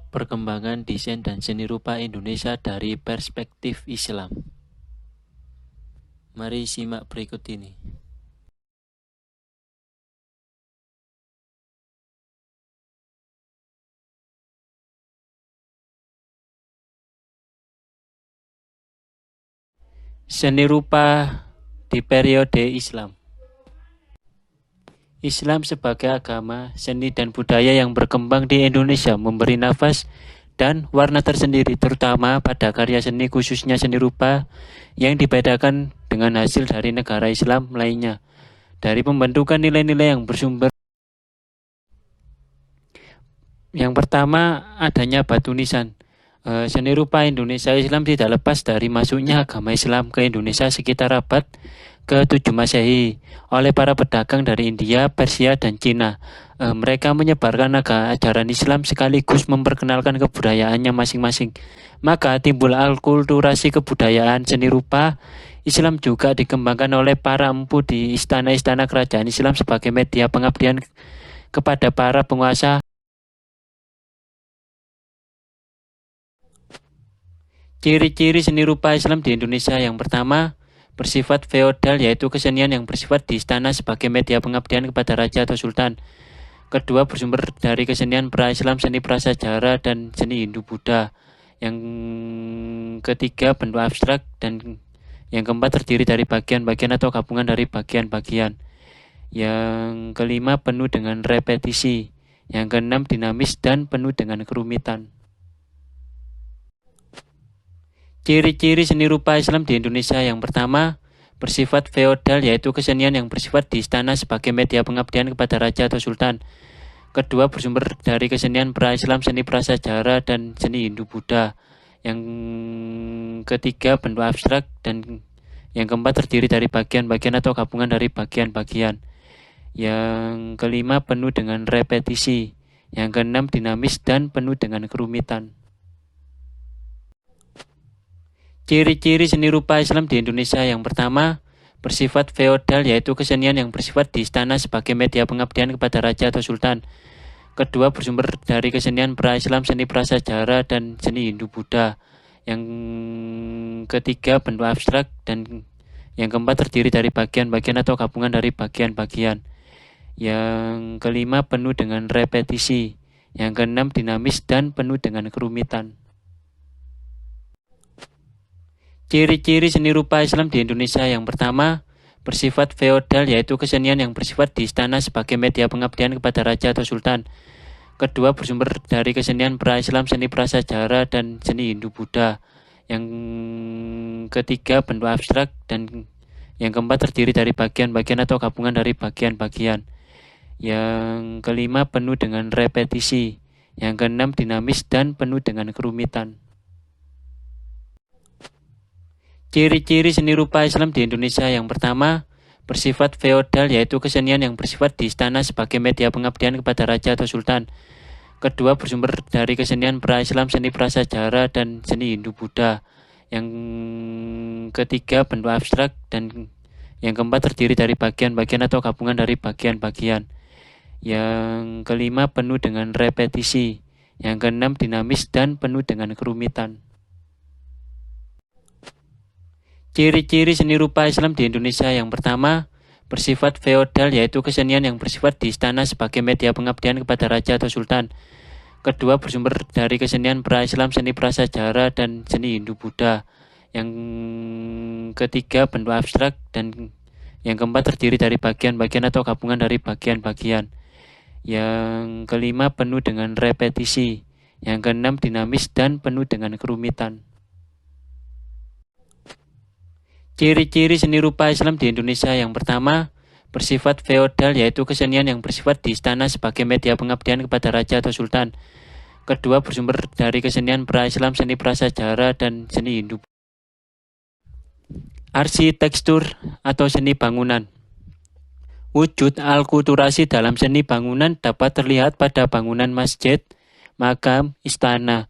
Perkembangan desain dan seni rupa Indonesia dari perspektif Islam. Mari simak berikut ini. Seni rupa di periode Islam. Islam sebagai agama, seni dan budaya yang berkembang di Indonesia memberi nafas dan warna tersendiri terutama pada karya seni khususnya seni rupa yang dibedakan dengan hasil dari negara Islam lainnya. Dari pembentukan nilai-nilai yang bersumber. Yang pertama, adanya batu nisan. Seni rupa Indonesia Islam tidak lepas dari masuknya agama Islam ke Indonesia sekitar abad ke-7 Masehi oleh para pedagang dari India, Persia, dan Cina. Mereka menyebarkan ajaran Islam sekaligus memperkenalkan kebudayaannya masing-masing. Maka timbul alkulturasi kebudayaan seni rupa Islam juga dikembangkan oleh para empu di istana-istana kerajaan Islam sebagai media pengabdian kepada para penguasa. Ciri-ciri seni rupa Islam di Indonesia. Yang pertama, bersifat feodal, yaitu kesenian yang bersifat di istana sebagai media pengabdian kepada raja atau sultan. Kedua, bersumber dari kesenian pra-Islam, seni prasejarah, dan seni Hindu-Buddha. Yang ketiga, bentuk abstrak, dan yang keempat terdiri dari bagian-bagian atau gabungan dari bagian-bagian. Yang kelima, penuh dengan repetisi. Yang keenam, dinamis dan penuh dengan kerumitan. Ciri-ciri seni rupa Islam di Indonesia. Yang pertama, bersifat feodal, yaitu kesenian yang bersifat di istana sebagai media pengabdian kepada raja atau sultan. Kedua, bersumber dari kesenian pra-Islam, seni prasejarah, dan seni Hindu-Buddha. Yang ketiga, bentuk abstrak, dan yang keempat terdiri dari bagian-bagian atau gabungan dari bagian-bagian. Yang kelima, penuh dengan repetisi. Yang keenam, dinamis dan penuh dengan kerumitan. Ciri-ciri seni rupa Islam di Indonesia. Yang pertama, bersifat feodal, yaitu kesenian yang bersifat di istana sebagai media pengabdian kepada raja atau sultan. Kedua, bersumber dari kesenian pra-Islam, seni prasejarah, dan seni Hindu-Buddha. Yang ketiga, bentuk abstrak, dan yang keempat terdiri dari bagian-bagian atau gabungan dari bagian-bagian. Yang kelima, penuh dengan repetisi. Yang keenam, dinamis dan penuh dengan kerumitan. Ciri-ciri seni rupa Islam di Indonesia. Yang pertama, bersifat feodal, yaitu kesenian yang bersifat di istana sebagai media pengabdian kepada raja atau sultan. Kedua, bersumber dari kesenian pra-Islam, seni prasejarah, dan seni Hindu-Buddha. Yang ketiga, bentuk abstrak, dan yang keempat terdiri dari bagian-bagian atau gabungan dari bagian-bagian. Yang kelima, penuh dengan repetisi. Yang keenam, dinamis dan penuh dengan kerumitan. Ciri-ciri seni rupa Islam di Indonesia. Yang pertama, bersifat feodal, yaitu kesenian yang bersifat di istana sebagai media pengabdian kepada raja atau sultan. Kedua, bersumber dari kesenian pra-Islam, seni prasejarah, dan seni Hindu-Buddha. Yang ketiga, bentuk abstrak, dan yang keempat terdiri dari bagian-bagian atau gabungan dari bagian-bagian. Yang kelima, penuh dengan repetisi. Yang keenam, dinamis dan penuh dengan kerumitan. Ciri-ciri seni rupa Islam di Indonesia. Yang pertama, bersifat feodal, yaitu kesenian yang bersifat di istana sebagai media pengabdian kepada raja atau sultan. Kedua, bersumber dari kesenian pra-Islam, seni prasejarah, dan seni Hindu-Buddha. Yang ketiga, bentuk abstrak, dan yang keempat terdiri dari bagian-bagian atau gabungan dari bagian-bagian. Yang kelima, penuh dengan repetisi. Yang keenam, dinamis dan penuh dengan kerumitan. Ciri-ciri seni rupa Islam di Indonesia. Yang pertama, bersifat feodal, yaitu kesenian yang bersifat di istana sebagai media pengabdian kepada raja atau sultan. Kedua, bersumber dari kesenian pra-Islam, seni prasejarah, dan seni Hindu. Arsitektur atau seni bangunan. Wujud alkulturasi dalam seni bangunan dapat terlihat pada bangunan masjid, makam, istana.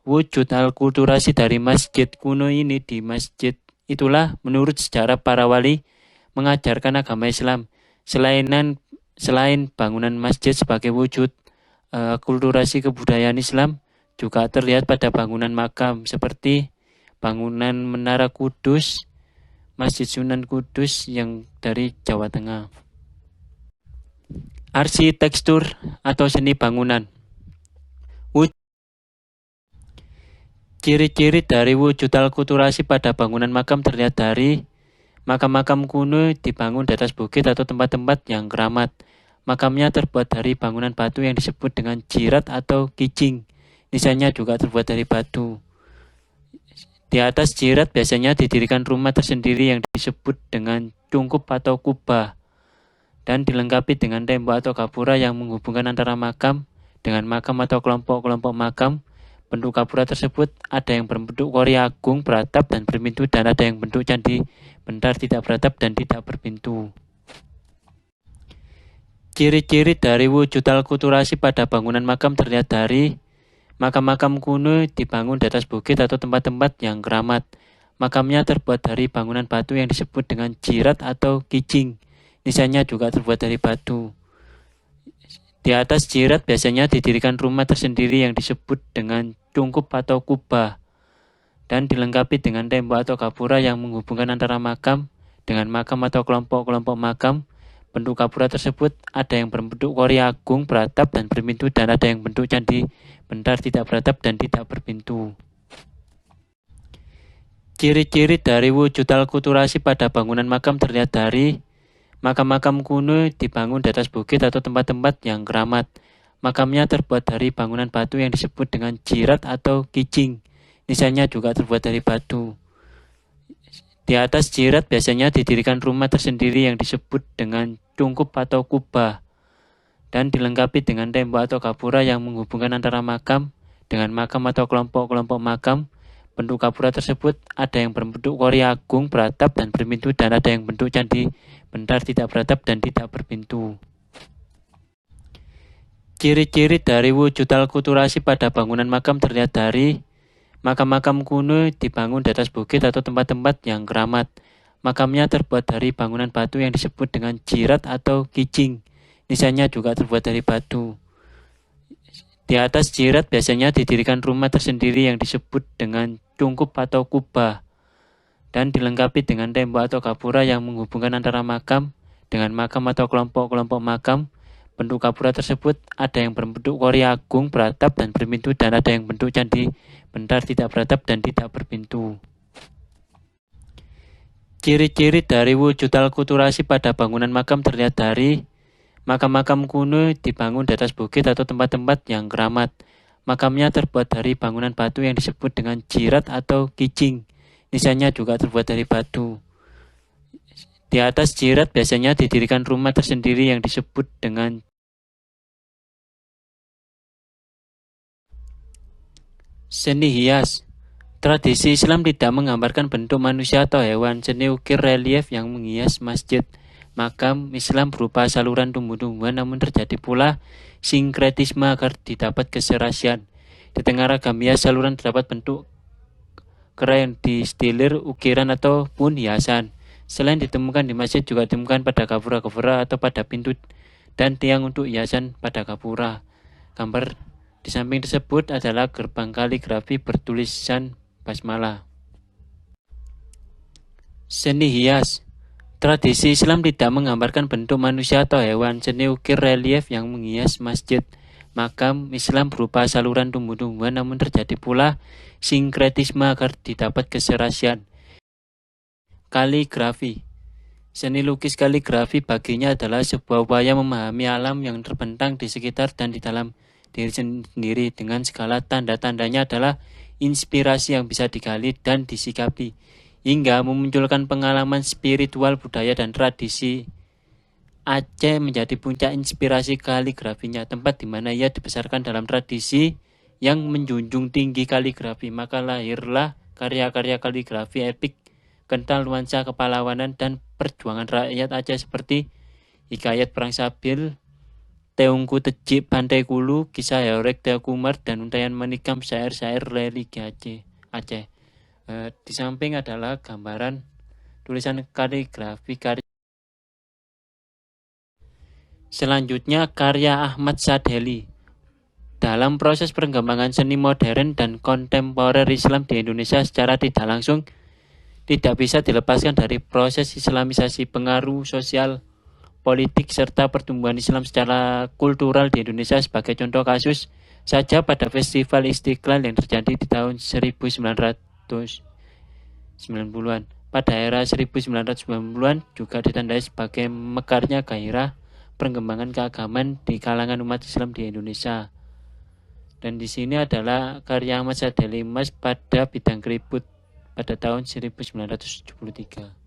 Wujud alkulturasi dari masjid kuno ini di masjid itulah menurut sejarah para wali mengajarkan agama Islam. Selain bangunan masjid sebagai wujud akulturasi kebudayaan Islam, juga terlihat pada bangunan makam seperti bangunan Menara Kudus, Masjid Sunan Kudus yang dari Jawa Tengah. Arsitektur atau seni bangunan. Ciri-ciri dari wujud alkulturasi pada bangunan makam terlihat dari makam-makam kuno dibangun di atas bukit atau tempat-tempat yang keramat. Makamnya terbuat dari bangunan batu yang disebut dengan jirat atau kijing. Nisannya juga terbuat dari batu. Di atas jirat biasanya didirikan rumah tersendiri yang disebut dengan cungkup atau kubah dan dilengkapi dengan tembok atau gapura yang menghubungkan antara makam dengan makam atau kelompok-kelompok makam. Bentuk gapura tersebut ada yang berbentuk kori agung beratap dan berpintu dan ada yang bentuk candi bentar tidak beratap dan tidak berpintu. Ciri-ciri dari wujud alkulturasi pada bangunan makam terlihat dari makam-makam kuno dibangun di atas bukit atau tempat-tempat yang keramat. Makamnya terbuat dari bangunan batu yang disebut dengan jirat atau kijing. Nisannya juga terbuat dari batu. Di atas jirat biasanya didirikan rumah tersendiri yang disebut dengan cungkup atau kubah dan dilengkapi dengan tembok atau gapura yang menghubungkan antara makam dengan makam atau kelompok-kelompok makam. Bentuk gapura tersebut ada yang berbentuk kori agung beratap dan berpintu dan ada yang bentuk candi bentar tidak beratap dan tidak berpintu. Ciri-ciri dari wujud alkulturasi pada bangunan makam terlihat dari makam-makam kuno dibangun di atas bukit atau tempat-tempat yang keramat. Makamnya terbuat dari bangunan batu yang disebut dengan jirat atau kijing. Nisannya juga terbuat dari batu. Di atas jirat biasanya didirikan rumah tersendiri yang disebut dengan cungkup atau kubah dan dilengkapi dengan tembok atau gapura yang menghubungkan antara makam dengan makam atau kelompok-kelompok makam. Bentuk gapura tersebut ada yang berbentuk kori agung beratap dan berpintu dan ada yang bentuk candi bentar tidak beratap dan tidak berpintu. Ciri-ciri dari wujud alkulturasi pada bangunan makam terlihat dari makam-makam kuno dibangun di atas bukit atau tempat-tempat yang keramat. Makamnya terbuat dari bangunan batu yang disebut dengan jirat atau kijing. Nisannya juga terbuat dari batu. Di atas jirat biasanya didirikan rumah tersendiri yang disebut dengan cungkup atau kubah dan dilengkapi dengan tembok atau gapura yang menghubungkan antara makam dengan makam atau kelompok-kelompok makam. Bentuk gapura tersebut ada yang berbentuk kori agung beratap dan berpintu dan ada yang bentuk candi bentar tidak beratap dan tidak berpintu. Ciri-ciri dari wujud alkulturasi pada bangunan makam terlihat dari makam-makam kuno dibangun di atas bukit atau tempat-tempat yang keramat. Makamnya terbuat dari bangunan batu yang disebut dengan jirat atau kijing. Nisannya juga terbuat dari batu. Di atas jirat biasanya didirikan rumah tersendiri yang disebut dengan seni hias. Tradisi Islam tidak menggambarkan bentuk manusia atau hewan. Seni ukir relief yang menghias masjid makam Islam berupa saluran tumbuh-tumbuhan, namun terjadi pula sinkretisme agar didapat keserasian. Di tengah ragam hias saluran terdapat bentuk keren distilir ukiran ataupun hiasan. Selain ditemukan di masjid juga ditemukan pada gapura-gapura atau pada pintu dan tiang untuk hiasan pada gapura. Gambar di samping tersebut adalah gerbang kaligrafi bertulisan basmalah. Seni hias. Tradisi Islam tidak menggambarkan bentuk manusia atau hewan. Seni ukir relief yang menghias masjid makam Islam berupa saluran tumbuh-tumbuhan, namun terjadi pula sinkretisme agar didapat keserasian. Kaligrafi. Seni lukis kaligrafi baginya adalah sebuah upaya memahami alam yang terbentang di sekitar dan di dalam diri sendiri dengan segala tanda-tandanya adalah inspirasi yang bisa digali dan disikapi hingga memunculkan pengalaman spiritual budaya dan tradisi. Aceh menjadi puncak inspirasi kaligrafinya, tempat di mana ia dibesarkan dalam tradisi yang menjunjung tinggi kaligrafi. Maka lahirlah karya-karya kaligrafi epik kental nuansa kepahlawanan dan perjuangan rakyat Aceh seperti Hikayat Perang Sabil, Teungku Tejik Pantai Kulu, Kisah Heorek Teokumar, dan Untayan Menikam syair-syair religi Aceh. Di samping adalah gambaran tulisan kaligrafi karya. Selanjutnya karya Ahmad Sadeli Dalam proses perkembangan seni modern dan kontemporer Islam di Indonesia secara tidak langsung tidak bisa dilepaskan dari proses islamisasi, pengaruh sosial, politik, serta pertumbuhan Islam secara kultural di Indonesia. Sebagai contoh kasus saja, pada Festival Istiqlal yang terjadi di tahun 1990-an. Pada era 1990-an juga ditandai sebagai mekarnya gairah perkembangan keagamaan di kalangan umat Islam di Indonesia. Dan di sini adalah karya Ahmad Sadali Mas pada bidang keriput pada tahun 1973.